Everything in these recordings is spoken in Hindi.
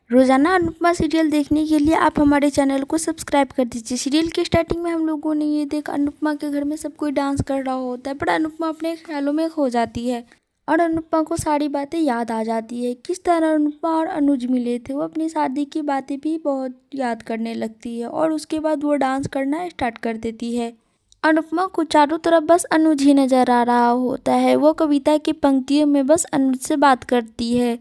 रोजाना अनुपमा सीरियल देखने के लिए आप हमारे चैनल को सब्सक्राइब कर दीजिए। सीरियल की स्टार्टिंग में हम लोगों ने ये देखा, अनुपमा के घर में सब कोई डांस कर रहा होता है, पर अनुपमा अपने ख्यालों में खो जाती है और अनुपमा को सारी बातें याद आ जाती है। किस तरह अनुपमा और अनुज मिले थे, वो अपनी शादी की बातें भी बहुत याद करने लगती है और उसके बाद वो डांस करना स्टार्ट कर देती है। अनुपमा को चारों तरफ बस अनुज ही नजर आ रहा होता है। वो कविता की पंक्तियों में बस अनुज से बात करती है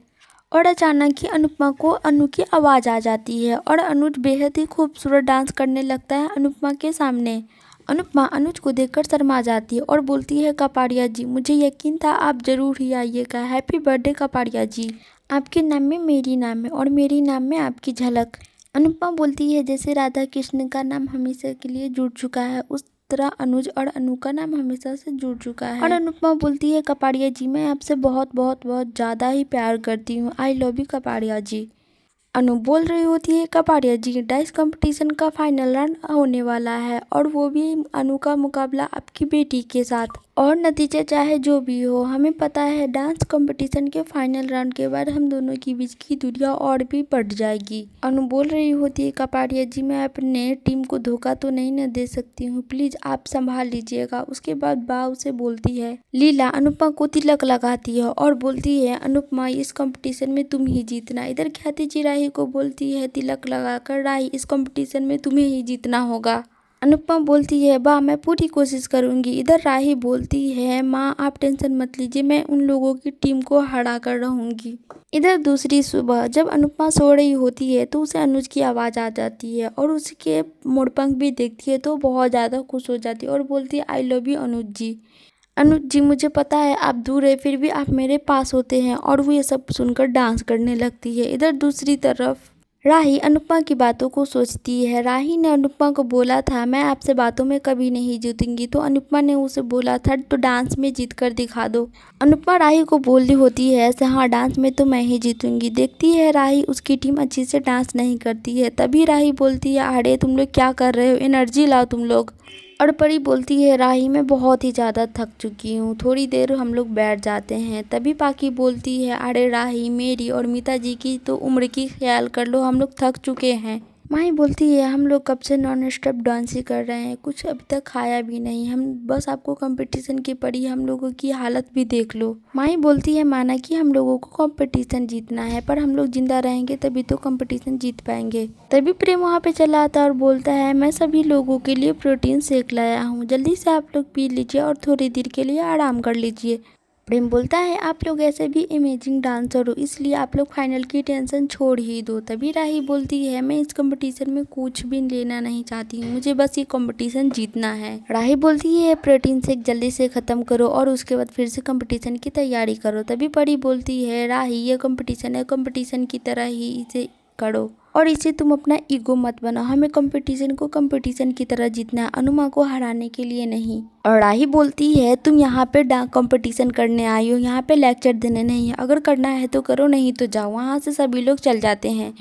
और अचानक ही अनुपमा को अनु की आवाज़ आ जाती है और अनुज बेहद ही खूबसूरत डांस करने लगता है अनुपमा के सामने। अनुपमा अनुज को देखकर शर्मा जाती है और बोलती है, कपाड़िया जी, मुझे यकीन था आप जरूर ही आइएगा। हैप्पी बर्थडे कपाड़िया जी। आपके नाम में मेरी नाम है और मेरी नाम में आपकी झलक। अनुपमा बोलती है, जैसे राधा कृष्ण का नाम हमेशा के लिए जुड़ चुका है, उस तरह अनुज और अनु का नाम हमेशा से जुड़ चुका है। और अनुपमा बोलती है, कपाड़िया जी, मैं आपसे बहुत बहुत बहुत ज़्यादा ही प्यार करती हूँ। आई लव यू कपाड़िया जी। अनु बोल रही होती है, कपाड़िया जी, डांस कंपटीशन का फाइनल राउंड होने वाला है और वो भी अनु का मुकाबला आपकी बेटी के साथ। और नतीजा चाहे जो भी हो, हमें पता है डांस कंपटीशन के फाइनल राउंड के बाद हम दोनों के बीच की दूरियां और भी बढ़ जाएगी। अनु बोल रही होती है, कपाड़िया जी, मैं अपने टीम को धोखा तो नहीं न दे सकती हूँ, प्लीज आप संभाल लीजिएगा। उसके बाद बाव से बोलती है लीला अनुपमा को तिलक लगाती है और बोलती है, अनुपमा, इस कंपटीशन में तुम ही जीतना। इधर ख्याति जी राही को बोलती है, तिलक लगाकर, राही, इस कंपटीशन में तुम्हें ही जीतना होगा। अनुपमा बोलती है, वाह, मैं पूरी कोशिश करूंगी। इधर राही बोलती है, माँ आप टेंशन मत लीजिए, मैं उन लोगों की टीम को हरा कर रहूंगी। इधर दूसरी सुबह जब अनुपमा सो रही होती है तो उसे अनुज की आवाज़ आ जाती है और उसके मोड़पंख भी देखती है तो बहुत ज़्यादा खुश हो जाती है और बोलती है, आई लव यू अनुज जी। अनुज जी, मुझे पता है आप दूर है, फिर भी आप मेरे पास होते हैं। और वो ये सब सुनकर डांस करने लगती है। इधर दूसरी तरफ राही अनुपमा की बातों को सोचती है। राही ने अनुपमा को बोला था, मैं आपसे बातों में कभी नहीं जीतूंगी, तो अनुपमा ने उसे बोला था, तो डांस में जीत कर दिखा दो। अनुपमा राही को बोल रही होती है, ऐसे, हाँ, डांस में तो मैं ही जीतूंगी। देखती है राही उसकी टीम अच्छी से डांस नहीं करती है। तभी राही बोलती है, अरे तुम लोग क्या कर रहे हो, एनर्जी लाओ तुम लोग। और परी बोलती है, राही मैं बहुत ही ज़्यादा थक चुकी हूँ, थोड़ी देर हम लोग बैठ जाते हैं। तभी पाकी बोलती है, अरे राही, मेरी और मीता जी की तो उम्र की ख्याल कर लो, हम लोग थक चुके हैं। माही बोलती है, हम लोग कब से नॉन स्टॉप डांस ही कर रहे हैं, कुछ अभी तक खाया भी नहीं, हम बस आपको कंपटीशन की पड़ी, हम लोगों की हालत भी देख लो। माही बोलती है, माना कि हम लोगों को कंपटीशन जीतना है, पर हम लोग जिंदा रहेंगे तभी तो कंपटीशन जीत पाएंगे। तभी प्रेम वहाँ पे चला आता है और बोलता है, मैं सभी लोगों के लिए प्रोटीन शेक लाया हूँ, जल्दी से आप लोग पी लीजिए और थोड़ी देर के लिए आराम कर लीजिए। प्रेम बोलता है, आप लोग ऐसे भी अमेजिंग डांसर हो, इसलिए आप लोग फाइनल की टेंशन छोड़ ही दो। तभी राही बोलती है, मैं इस कंपटीशन में कुछ भी लेना नहीं चाहती हूँ, मुझे बस ये कंपटीशन जीतना है। राही बोलती है, प्रोटीन शेक जल्दी से ख़त्म करो और उसके बाद फिर से कंपटीशन की तैयारी करो। तभी परी बोलती है, राही, ये कंपटीशन है, कंपटीशन की तरह ही इसे करो और इसे तुम अपना ईगो मत बनाओ, हमें कंपटीशन को कंपटीशन की तरह जीतना है, अनुमा को हराने के लिए नहीं। और राही बोलती है, तुम यहाँ पे कंपटीशन करने आई हो, यहाँ पे लेक्चर देने नहीं है, अगर करना है तो करो, नहीं तो जाओ। वहाँ से सभी लोग चल जाते हैं।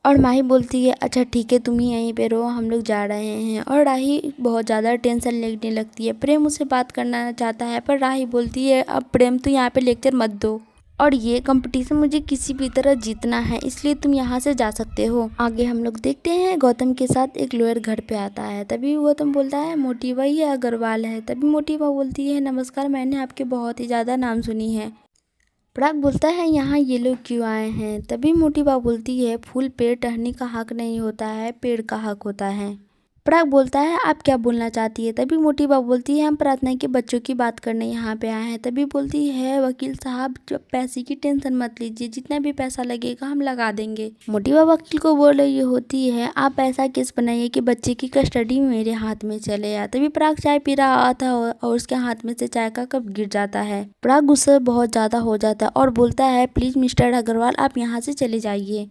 और माही बोलती है, अच्छा ठीक है, तुम ही यहीं पे रहो, हम लोग जा रहे हैं। और राही बहुत ज़्यादा टेंशन लेने लगती है। प्रेम उससे बात करना चाहता है पर राही बोलती है, अब प्रेम तो यहाँ पे लेक्चर मत दो और ये कंपटीशन मुझे किसी भी तरह जीतना है, इसलिए तुम यहाँ से जा सकते हो। आगे हम लोग देखते हैं गौतम के साथ एक लॉयर घर पे आता है। तभी गौतम बोलता है, मोटिवा या अग्रवाल है। तभी मोटिवा बोलती है, नमस्कार, मैंने आपके बहुत ही ज़्यादा नाम सुनी है। पराग बोलता है, यहाँ ये लोग क्यों आए हैं। तभी मोटिवा बोलती है, फूल पे टहनी का हक नहीं होता है, पेड़ का हक होता है। पराग बोलता है, आप क्या बोलना चाहती है। तभी मोटिवा बोलती है, हम प्रार्थना के बच्चों की बात करने यहाँ पे आए हैं। तभी बोलती है, वकील साहब, पैसे की टेंशन मत लीजिए, जितना भी पैसा लगेगा हम लगा देंगे। मोटिवा वकील को बोल रही होती है, आप ऐसा केस बनाइए कि बच्चे की कस्टडी मेरे हाथ में चले आए। तभी पराग चाय पी रहा था और उसके हाथ में से चाय का कप गिर जाता है। पराग गुस्सा बहुत ज़्यादा हो जाता है और बोलता है, प्लीज़ मिस्टर अग्रवाल, आप यहाँ से चले जाइए।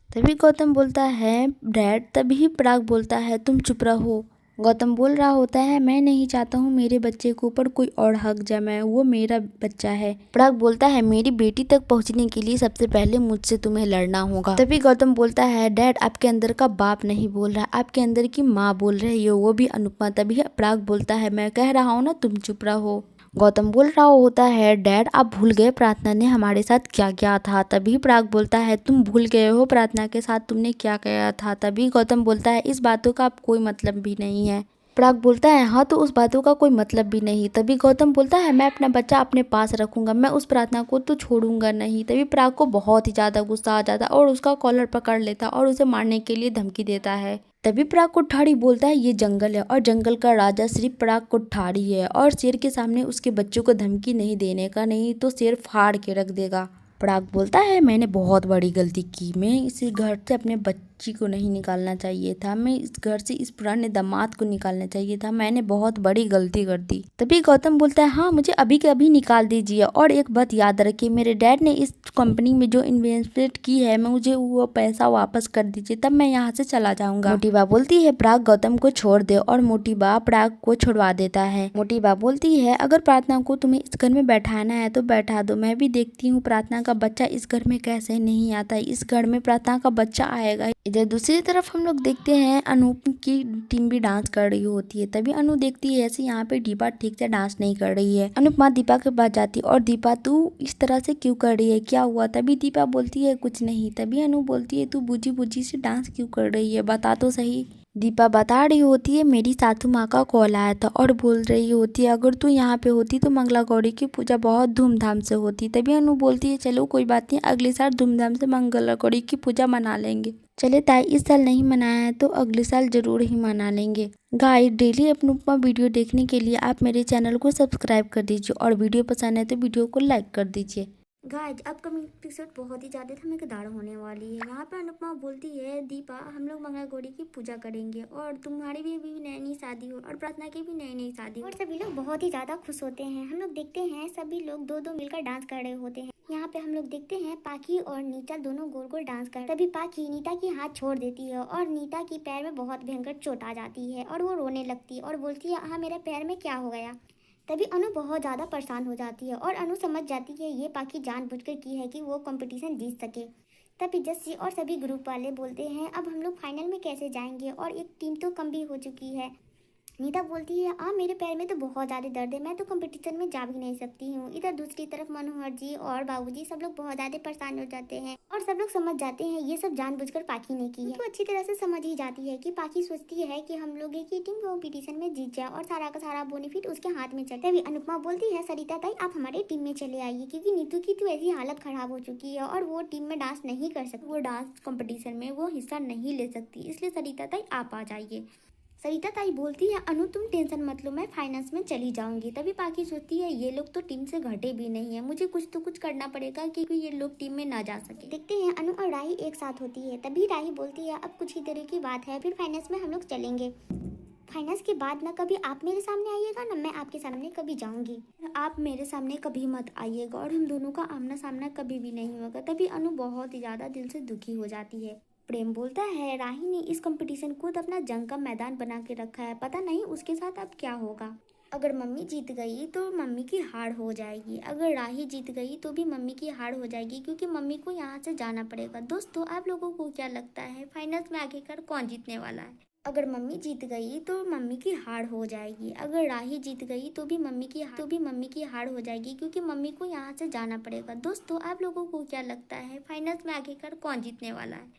तभी गौतम बोलता है, डैड। तभी पराग बोलता है, तुम चुप रहो। गौतम बोल रहा होता है, मैं नहीं चाहता हूँ मेरे बच्चे के ऊपर कोई और हक जमाए, वो मेरा बच्चा है। पराग बोलता है, मेरी बेटी तक पहुँचने के लिए सबसे पहले मुझसे तुम्हें लड़ना होगा। तभी गौतम बोलता है, डैड, आपके अंदर का बाप नहीं बोल रहा, आपके अंदर की माँ बोल रही हो, वो भी अनुपमा। तभी पराग बोलता है, मैं कह रहा हूँ ना, तुम चुप रहो। गौतम बोल रहा होता है, डैड आप भूल गए प्रार्थना ने हमारे साथ क्या किया था। तभी पराग बोलता है, तुम भूल गए हो प्रार्थना के साथ तुमने क्या किया था। तभी गौतम बोलता है, इस बातों का अब कोई मतलब भी नहीं है। पराग बोलता है, हाँ तो उस बातों का कोई मतलब भी नहीं। तभी गौतम बोलता है, मैं अपना बच्चा अपने पास रखूंगा, मैं उस प्रार्थना को तो छोड़ूंगा नहीं। तभी पराग को बहुत ही ज्यादा गुस्सा आ जाता और उसका कॉलर पकड़ लेता और उसे मारने के लिए धमकी देता है। तभी पराग कोठारी बोलता है, ये जंगल है और जंगल का राजा सिर्फ पराग कोठारी है और शेर के सामने उसके बच्चों को धमकी नहीं देने का, नहीं तो शेर फाड़ के रख देगा। पराग बोलता है, मैंने बहुत बड़ी गलती की, मैं इस घर से अपने बच्ची को नहीं निकालना चाहिए था, मैं इस घर से इस पुराने दामाद को निकालना चाहिए था, मैंने बहुत बड़ी गलती कर दी। तभी गौतम बोलता है, हाँ मुझे अभी के अभी निकाल दीजिए और एक बात याद रखिए, मेरे डैड ने इस कंपनी में जो इन्वेस्टमेंट की है मुझे वो पैसा वापस कर दीजिए, तब मैं यहाँ से चला जाऊंगा। मोटी बा बोलती है, पराग गौतम को छोड़ दे और मोटी बा पराग को छुड़वा देता है। मोटी बा बोलती है, अगर प्रार्थना को तुम्हें इस घर में बैठाना है तो बैठा दो, मैं भी देखती हूँ प्रार्थना का बच्चा इस घर में कैसे नहीं आता, इस घर में प्रार्थना का बच्चा आएगा। इधर दूसरी तरफ हम लोग देखते हैं अनूप की टीम भी डांस कर रही होती है। तभी अनु देखती है ऐसे यहाँ पे दीपा ठीक से डांस नहीं कर रही है। अनूप माँ दीपा के पास जाती है और दीपा तू इस तरह से क्यों कर रही है, क्या हुआ। तभी दीपा बोलती है, कुछ नहीं। तभी अनु बोलती है, तू बुझी बुझी से डांस क्यों कर रही है, बता तो सही। दीपा बता रही होती है, मेरी सासू माँ का कॉल आया था और बोल रही होती है, अगर तू यहाँ पे होती तो मंगला गौरी की पूजा बहुत धूमधाम से होती। तभी अनु बोलती है, चलो कोई बात नहीं, अगले साल धूमधाम से मंगला गौरी की पूजा मना लेंगे। चले ताई, इस साल नहीं मनाया है तो अगले साल जरूर ही मना लेंगे। गाइस, डेली अनुपमा वीडियो देखने के लिए आप मेरे चैनल को सब्सक्राइब कर दीजिए और वीडियो पसंद है तो वीडियो को लाइक कर दीजिए। गाइज अपकमिंग एपिसोड बहुत ही ज़्यादा धमाकेदार होने वाली है। यहाँ पे अनुपमा बोलती है, दीपा हम लोग मंगला गौरी की पूजा करेंगे और तुम्हारी भी अभी नई नई शादी हो और प्रार्थना की भी नई नई शादी हो और सभी लोग बहुत ही ज़्यादा खुश होते हैं। हम लोग देखते हैं सभी लोग दो दो मिलकर डांस कर रहे होते हैं। यहाँ पे हम लोग देखते हैं पाखी और नीता दोनों गोल गोल डांस कर। तभी पाखी नीता की हाथ छोड़ देती है और नीता की पैर में बहुत भयंकर चोट आ जाती है और वो रोने लगती है और बोलती है, हाँ मेरे पैर में क्या हो गया। तभी अनु बहुत ज़्यादा परेशान हो जाती है और अनु समझ जाती है ये पाखी जानबूझकर की है कि वो कंपटीशन जीत सके। तभी जस्सी और सभी ग्रुप वाले बोलते हैं, अब हम लोग फाइनल में कैसे जाएंगे और एक टीम तो कम भी हो चुकी है। नीता बोलती है, मेरे पैर में तो बहुत ज़्यादा दर्द है, मैं तो कंपटीशन में जा भी नहीं सकती हूँ। इधर दूसरी तरफ मनोहर जी और बाबूजी सब लोग बहुत ज़्यादा परेशान हो जाते हैं और सब लोग समझ जाते हैं ये सब जानबूझकर पाखी ने की है। तो अच्छी तरह से समझ ही जाती है कि पाखी सोचती है कि हम लोग एक ही टीम कॉम्पिटिशन में जीत जाए और सारा का सारा बेनिफिट उसके हाथ में चले। तभी अनुपमा बोलती है, सरिता ताई आप हमारे टीम में चले आइए, क्योंकि नीतू की तो ऐसी हालत खराब हो चुकी है और वो टीम में डांस नहीं कर सकती, वो डांस कॉम्पिटिशन में वो हिस्सा नहीं ले सकती, इसलिए सरिता ताई आप आ जाइए। सरिता ताई बोलती है, अनु तुम टेंशन मत लो, मैं फाइनेंस में चली जाऊंगी। तभी पाखी सोचती है, ये लोग तो टीम से घटे भी नहीं है, मुझे कुछ तो कुछ करना पड़ेगा क्योंकि ये लोग टीम में ना जा सके। देखते हैं अनु और राही एक साथ होती है। तभी राही बोलती है, अब कुछ ही देर की बात है, फिर फाइनेंस में हम लोग चलेंगे। फाइनेंस के बाद ना कभी आप मेरे सामने आइएगा ना मैं आपके सामने कभी जाऊंगी, आप मेरे सामने कभी मत आइएगा और हम दोनों का आमना सामना कभी भी नहीं होगा। तभी अनु बहुत ही ज्यादा दिल से दुखी हो जाती है। प्रेम बोलता है, राही ने इस कंपटीशन को तो अपना जंग का मैदान बना के रखा है, पता नहीं उसके साथ अब क्या होगा। अगर मम्मी जीत गई तो मम्मी की हार हो जाएगी, अगर राही जीत गई तो भी मम्मी की हार हो जाएगी, क्योंकि मम्मी को यहाँ से जाना पड़ेगा। दोस्तों आप लोगों को क्या लगता है फाइनल्स में आखिरकार कौन जीतने वाला है। अगर मम्मी जीत गई तो मम्मी की हार हो जाएगी, अगर राही जीत गई तो भी मम्मी की हार हो जाएगी, क्योंकि मम्मी को यहाँ से जाना पड़ेगा। दोस्तों आप लोगों को क्या लगता है फाइनल्स में आखिरकार कौन जीतने वाला है।